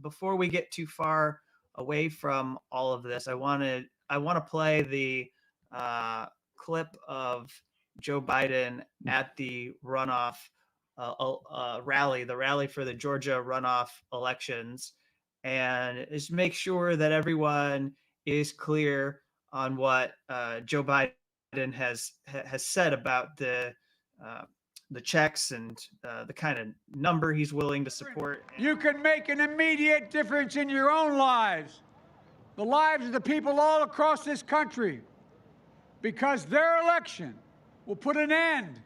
before we get too far away from all of this, I want to play the clip of Joe Biden at the runoff rally, the rally for the Georgia runoff elections, and just make sure that everyone is clear on what Joe Biden has said about the checks and the kind of number he's willing to support. You can make an immediate difference in your own lives, the lives of the people all across this country, because their election will put an end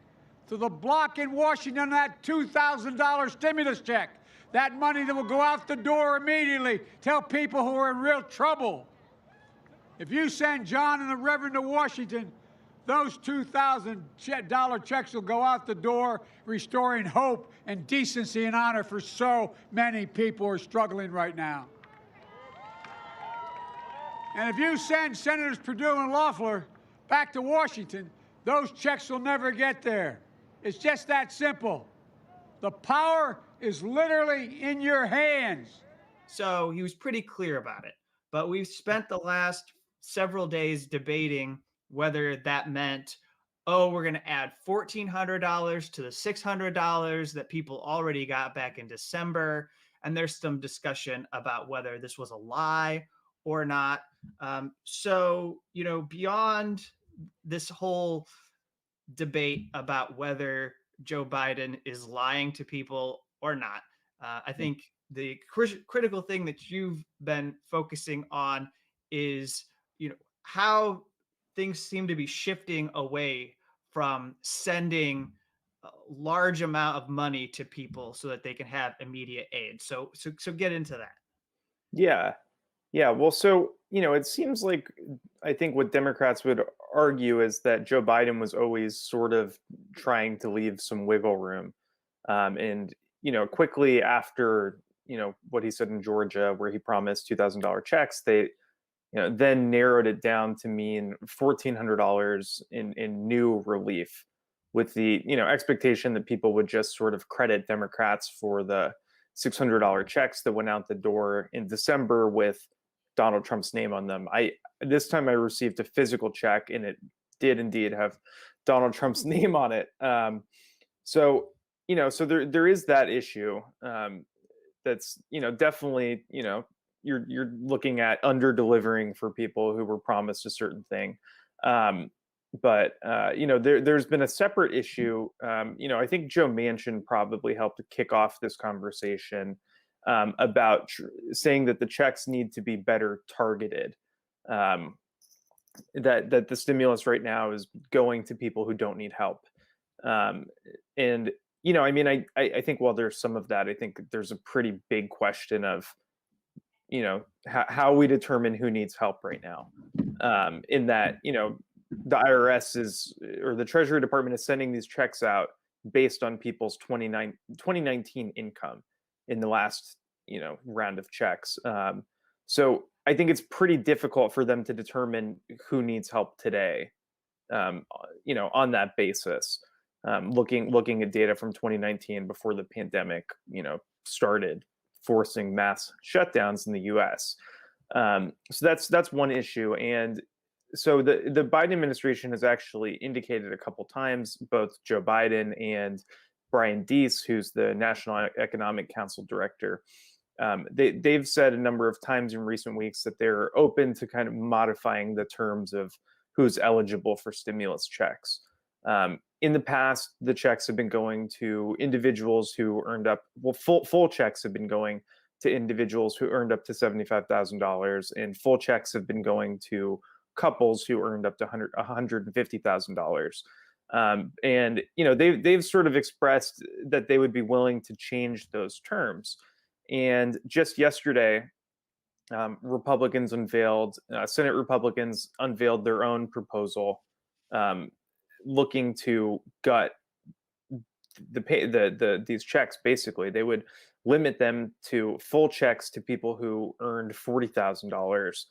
to the block in Washington on that $2,000 stimulus check, that money that will go out the door immediately, tell people who are in real trouble. If you send John and the Reverend to Washington, those $2,000 checks will go out the door, restoring hope and decency and honor for so many people who are struggling right now. And if you send Senators Perdue and Loeffler back to Washington, those checks will never get there. It's just that simple. The power is literally in your hands. So he was pretty clear about it. But we've spent the last several days debating whether that meant, oh, we're going to add $1,400 to the $600 that people already got back in December. And there's some discussion about whether this was a lie or not. So, beyond this whole debate about whether Joe Biden is lying to people or not, I think the critical thing that you've been focusing on is, how things seem to be shifting away from sending a large amount of money to people so that they can have immediate aid. So get into that. Yeah. Well, so, it seems like, I think what Democrats would argue is that Joe Biden was always sort of trying to leave some wiggle room. And, quickly after, what he said in Georgia, where he promised $2,000 checks, they, then narrowed it down to mean $1,400 in new relief, with the, expectation that people would just sort of credit Democrats for the $600 checks that went out the door in December with Donald Trump's name on them. This time I received a physical check, and it did indeed have Donald Trump's name on it. So there is that issue. That's, definitely, you're looking at under delivering for people who were promised a certain thing. But there's been a separate issue. I think Joe Manchin probably helped to kick off this conversation about saying that the checks need to be better targeted. That the stimulus right now is going to people who don't need help. And I think while there's some of that, I think there's a pretty big question of, how we determine who needs help right now. In that, the IRS or the Treasury Department is sending these checks out based on people's 2019 income in the last, round of checks. So I think it's pretty difficult for them to determine who needs help today, on that basis. Looking at data from 2019 before the pandemic, started forcing mass shutdowns in the U.S. So that's one issue. And so the Biden administration has actually indicated a couple times, both Joe Biden and Brian Deese, who's the National Economic Council director, they've said a number of times in recent weeks that they're open to kind of modifying the terms of who's eligible for stimulus checks. In the past, the checks have been going to individuals who earned up, full checks have been going to individuals who earned up to $75,000, and full checks have been going to couples who earned up to $150,000. And they've sort of expressed that they would be willing to change those terms. And just yesterday, Senate Republicans unveiled their own proposal, looking to gut these checks. Basically, they would limit them to full checks to people who earned $40,000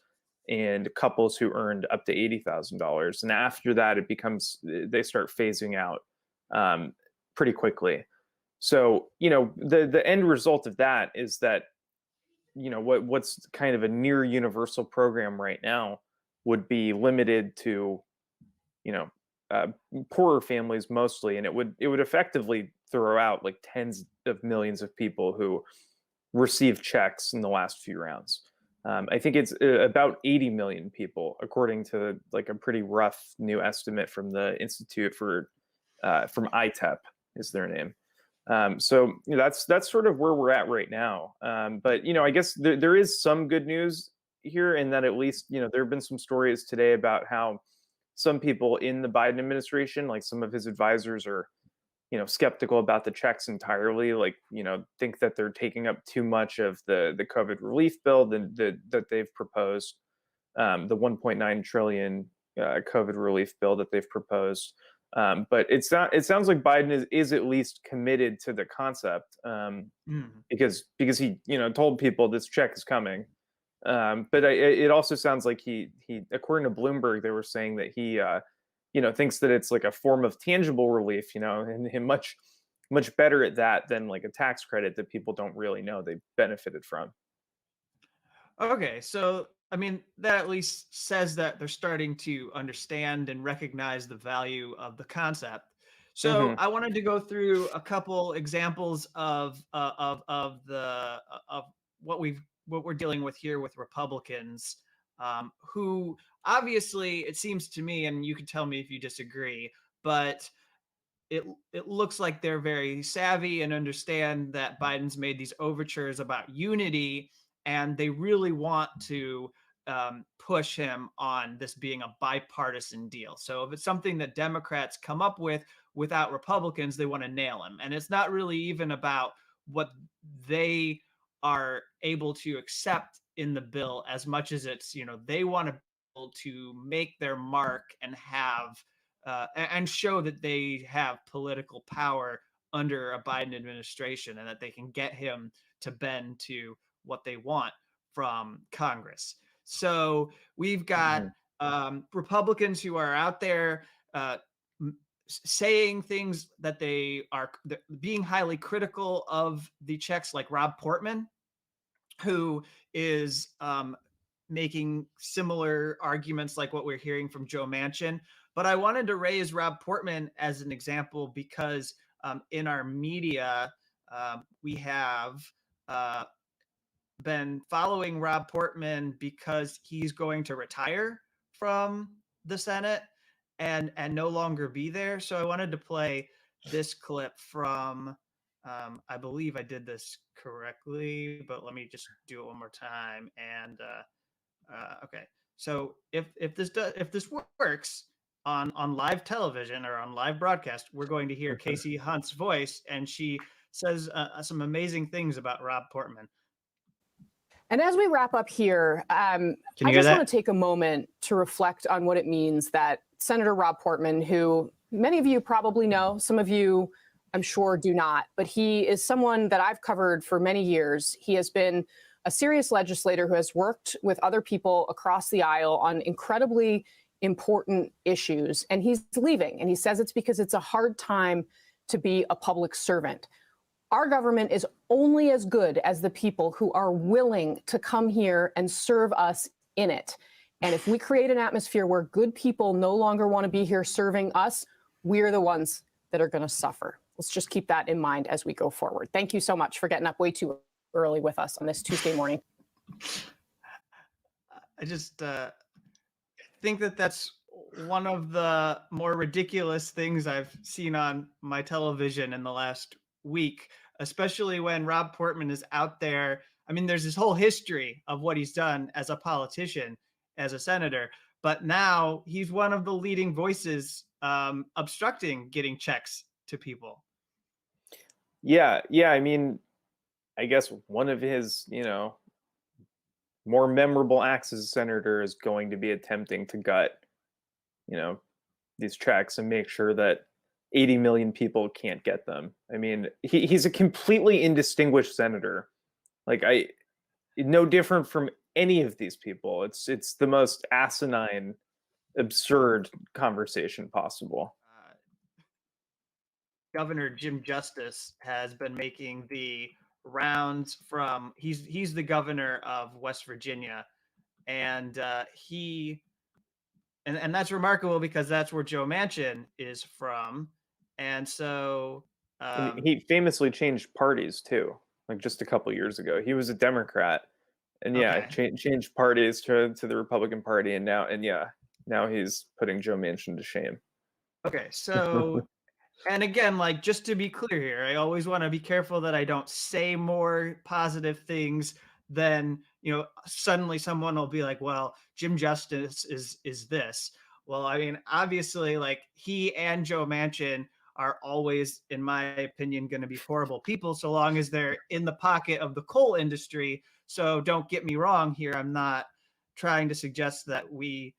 and couples who earned up to $80,000. And after that, they start phasing out pretty quickly. So, the end result of that is that what's kind of a near universal program right now would be limited to, you know, poorer families mostly, and it would effectively throw out like tens of millions of people who received checks in the last few rounds. I think it's about 80 million people, according to like a pretty rough new estimate from the Institute for from ITEP is their name. So that's sort of where we're at right now. But I guess there is some good news here in that at least there have been some stories today about how some people in the Biden administration, like some of his advisors, are skeptical about the checks entirely. Like think that they're taking up too much of the COVID relief bill that they've proposed, the 1.9 trillion COVID relief bill that they've proposed. But it sounds like Biden is at least committed to the concept, because he told people this check is coming. But it also sounds like he according to Bloomberg, they were saying that he thinks that it's like a form of tangible relief, and much better at that than like a tax credit that people don't really know they benefited from. Okay, so I mean, that at least says that they're starting to understand and recognize the value of the concept. So I wanted to go through a couple examples of what we're dealing with here with Republicans, who obviously, it seems to me, and you can tell me if you disagree, but it looks like they're very savvy and understand that Biden's made these overtures about unity, and they really want to push him on this being a bipartisan deal. So if it's something that Democrats come up with without Republicans, they want to nail him. And it's not really even about what they are able to accept in the bill as much as it's, they want to be able to make their mark and have and show that they have political power under a Biden administration and that they can get him to bend to what they want from Congress. So we've got Republicans who are out there saying things that they are being highly critical of the checks, like Rob Portman, who is making similar arguments like what we're hearing from Joe Manchin. But I wanted to raise Rob Portman as an example because in our media, we have been following Rob Portman because he's going to retire from the Senate and no longer be there. So I wanted to play this clip from, I believe I did this correctly, but let me just do it one more time. And okay, so if this works on live television or on live broadcast, we're going to hear Casey Hunt's voice, and she says some amazing things about Rob Portman. And as we wrap up here, I just want to take a moment to reflect on what it means that Senator Rob Portman, who many of you probably know, some of you I'm sure do not, but he is someone that I've covered for many years. He has been a serious legislator who has worked with other people across the aisle on incredibly important issues, and he's leaving. And he says it's because it's a hard time to be a public servant. Our government is only as good as the people who are willing to come here and serve us in it. And if we create an atmosphere where good people no longer want to be here serving us, we're the ones that are going to suffer. Let's just keep that in mind as we go forward. Thank you so much for getting up way too early with us on this Tuesday morning. I just think that that's one of the more ridiculous things I've seen on my television in the last week, especially when Rob Portman is out there. I mean, there's this whole history of what he's done as a politician, as a senator, but now he's one of the leading voices obstructing getting checks to people. Yeah. I mean, I guess one of his, more memorable acts as a senator is going to be attempting to gut, these checks and make sure that 80 million people can't get them. I mean, he's a completely indistinguished senator. Like, no different from any of these people. It's the most asinine, absurd conversation possible. Governor Jim Justice has been making the rounds from he's the governor of West Virginia, and and that's remarkable because that's where Joe Manchin is from, and so And he famously changed parties too, like just a couple years ago. He was a Democrat, and yeah, okay. changed parties to the Republican Party, and now he's putting Joe Manchin to shame. Okay, so and again, like just to be clear here, I always want to be careful that I don't say more positive things than, suddenly someone will be like, well, Jim Justice is this. Well, I mean, obviously, like he and Joe Manchin are always, in my opinion, going to be horrible people so long as they're in the pocket of the coal industry. So don't get me wrong here. I'm not trying to suggest that we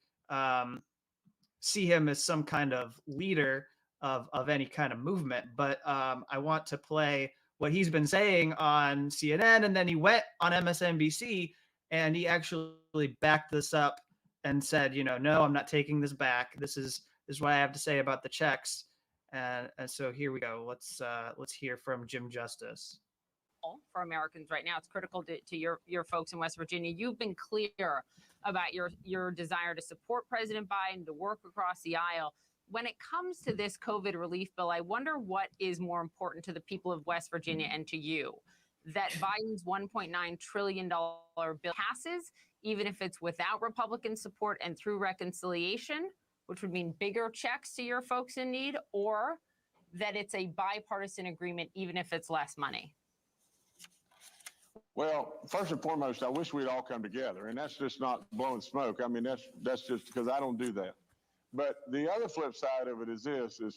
see him as some kind of leader of any kind of movement. But I want to play what he's been saying on CNN, and then he went on MSNBC and he actually backed this up and said, no, I'm not taking this back. This is what I have to say about the checks. And so here we go. Let's hear from Jim Justice. For Americans right now, it's critical to your folks in West Virginia. You've been clear about your desire to support President Biden, to work across the aisle. When it comes to this COVID relief bill, I wonder what is more important to the people of West Virginia and to you, that Biden's $1.9 trillion bill passes, even if it's without Republican support and through reconciliation, which would mean bigger checks to your folks in need, or that it's a bipartisan agreement, even if it's less money? Well, first and foremost, I wish we'd all come together, and that's just not blowing smoke. I mean, that's just because I don't do that. But the other flip side of it is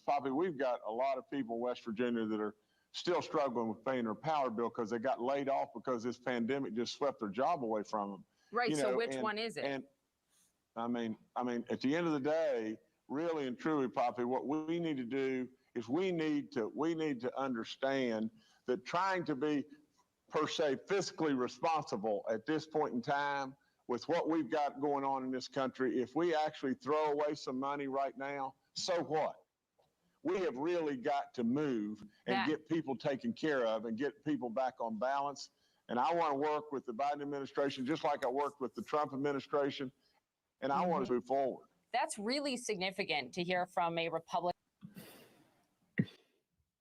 Poppy, we've got a lot of people in West Virginia that are still struggling with paying their power bill because they got laid off because this pandemic just swept their job away from them. Right. So which one is it? And I mean, at the end of the day, really and truly, Poppy, what we need to do is we need to understand that trying to be per se fiscally responsible at this point in time with what we've got going on in this country, if we actually throw away some money right now, so what? We have really got to move and get people taken care of and get people back on balance. And I want to work with the Biden administration just like I worked with the Trump administration, and I want to move forward. That's really significant to hear from a Republican.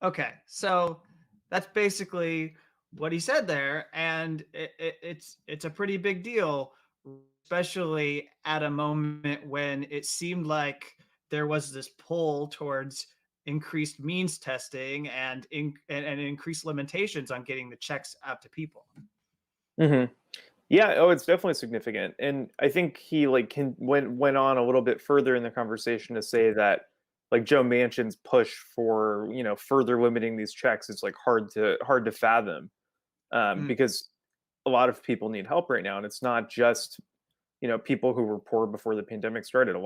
Okay, so that's basically what he said there, and it's a pretty big deal, especially at a moment when it seemed like there was this pull towards increased means testing and increased limitations on getting the checks out to people. Mm-hmm. Yeah, it's definitely significant, and I think he went on a little bit further in the conversation to say that like Joe Manchin's push for further limiting these checks is like hard to fathom. Because a lot of people need help right now, and it's not just people who were poor before the pandemic started.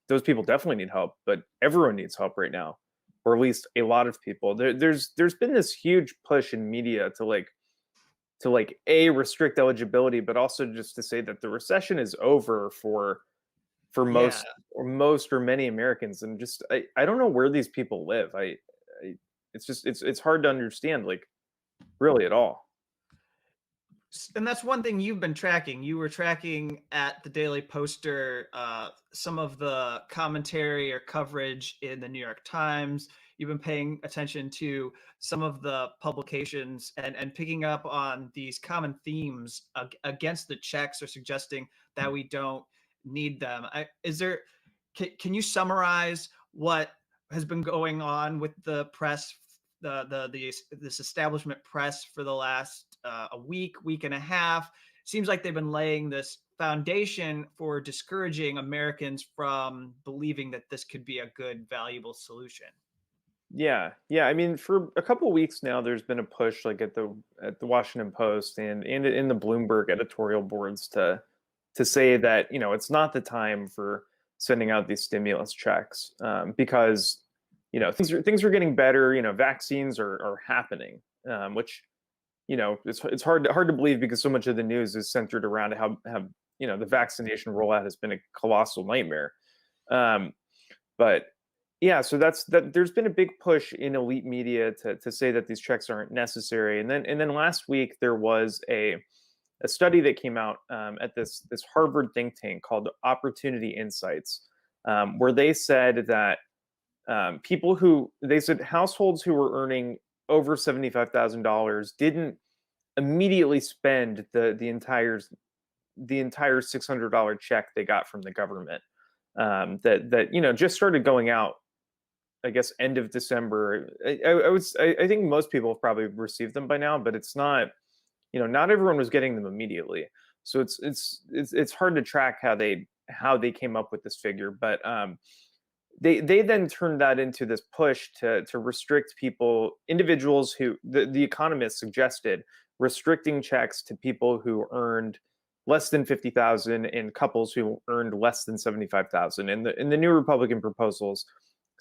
Those people definitely need help, but everyone needs help right now, or at least a lot of people. There's been this huge push in media to restrict eligibility, but also just to say that the recession is over for most or many Americans, and just I don't know where these people live. It's hard to understand really at all. And that's one thing you've been tracking. You were tracking at the Daily Poster some of the commentary or coverage in the New York Times. You've been paying attention to some of the publications and picking up on these common themes against the checks or suggesting that we don't need them. Can you summarize what has been going on with the press, this establishment press for the last a week and a half? Seems like they've been laying this foundation for discouraging Americans from believing that this could be a good, valuable solution. Yeah. I mean, for a couple of weeks now, there's been a push at the Washington Post and in the Bloomberg editorial boards to say that it's not the time for sending out these stimulus checks because things are getting better. Vaccines are happening, which it's hard to believe because so much of the news is centered around how the vaccination rollout has been a colossal nightmare. But Yeah, so that's that. There's been a big push in elite media to say that these checks aren't necessary, and then last week there was a study that came out at this Harvard think tank called Opportunity Insights, where they said that they said households who were earning over $75,000 didn't immediately spend the entire $600 check they got from the government, that just started going out, I guess, end of December. I think most people have probably received them by now, but it's not, not everyone was getting them immediately. So it's hard to track how they came up with this figure. But they then turned that into this push to restrict individuals who the economists suggested restricting checks to people who earned less than 50,000 and couples who earned less than 75,000. And the new Republican proposals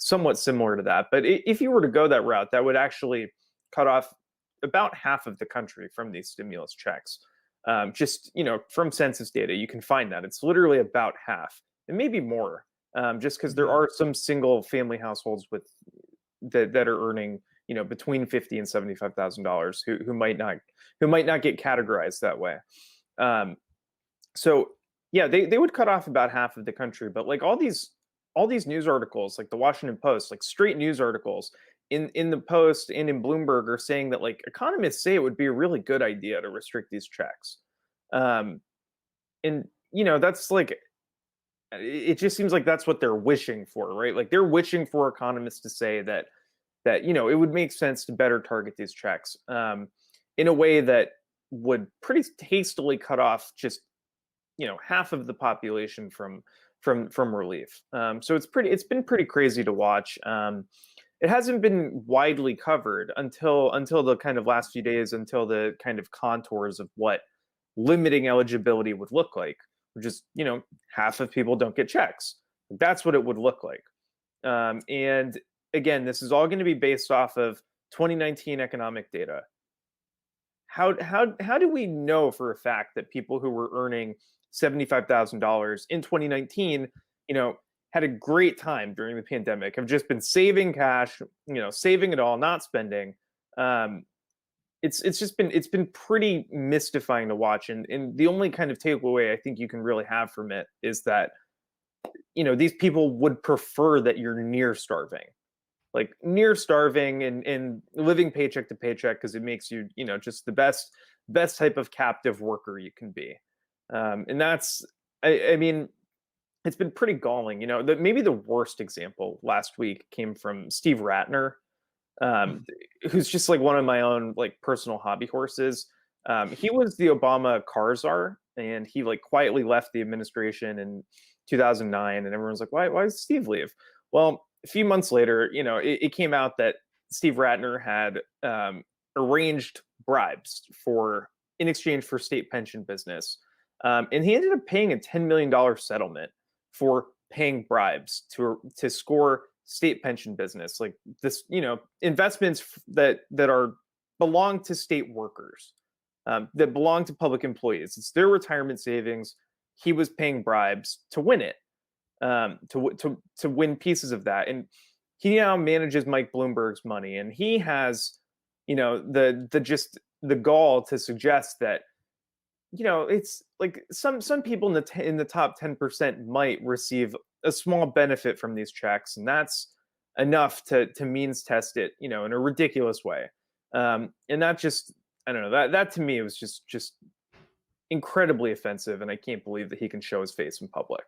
somewhat similar to that. But if you were to go that route, that would actually cut off about half of the country from these stimulus checks. Just, from census data, you can find that it's literally about half, and maybe more, just because there are some single family households that are earning, between $50,000 and $75,000 who might not get categorized that way. So yeah, they would cut off about half of the country. But like all these news articles, like the Washington Post, like straight news articles in the Post and in Bloomberg, are saying that like economists say it would be a really good idea to restrict these checks. And that's like, it just seems like that's what they're wishing for, right? Like they're wishing for economists to say that it would make sense to better target these checks in a way that would pretty hastily cut off just half of the population from relief. So it's been pretty crazy to watch. It hasn't been widely covered until the kind of last few days, until the kind of contours of what limiting eligibility would look like, which is half of people don't get checks. That's what it would look like. And again, this is all going to be based off of 2019 economic data. How do we know for a fact that people who were earning $75,000 in 2019, had a great time during the pandemic, have just been saving cash, saving it all, not spending? It's been pretty mystifying to watch, and the only kind of takeaway I think you can really have from it is that these people would prefer that you're near starving and living paycheck to paycheck, because it makes you just the best type of captive worker you can be. And that's, I mean, it's been pretty galling. Maybe the worst example last week came from Steve Ratner, who's just like one of my own like personal hobby horses. He was the Obama car czar, and he like quietly left the administration in 2009, and everyone's like, why did Steve leave? Well, a few months later, it came out that Steve Ratner had arranged bribes in exchange for state pension business. And he ended up paying a $10 million settlement for paying bribes to score state pension business, like this, investments that belong to state workers, that belong to public employees. It's their retirement savings. He was paying bribes to win it, to win pieces of that. And he now manages Mike Bloomberg's money, and he has, the gall to suggest that, it's like some people in the top 10% might receive a small benefit from these checks, and that's enough to means test it, in a ridiculous way. And that just, I don't know, that to me was just incredibly offensive, and I can't believe that he can show his face in public.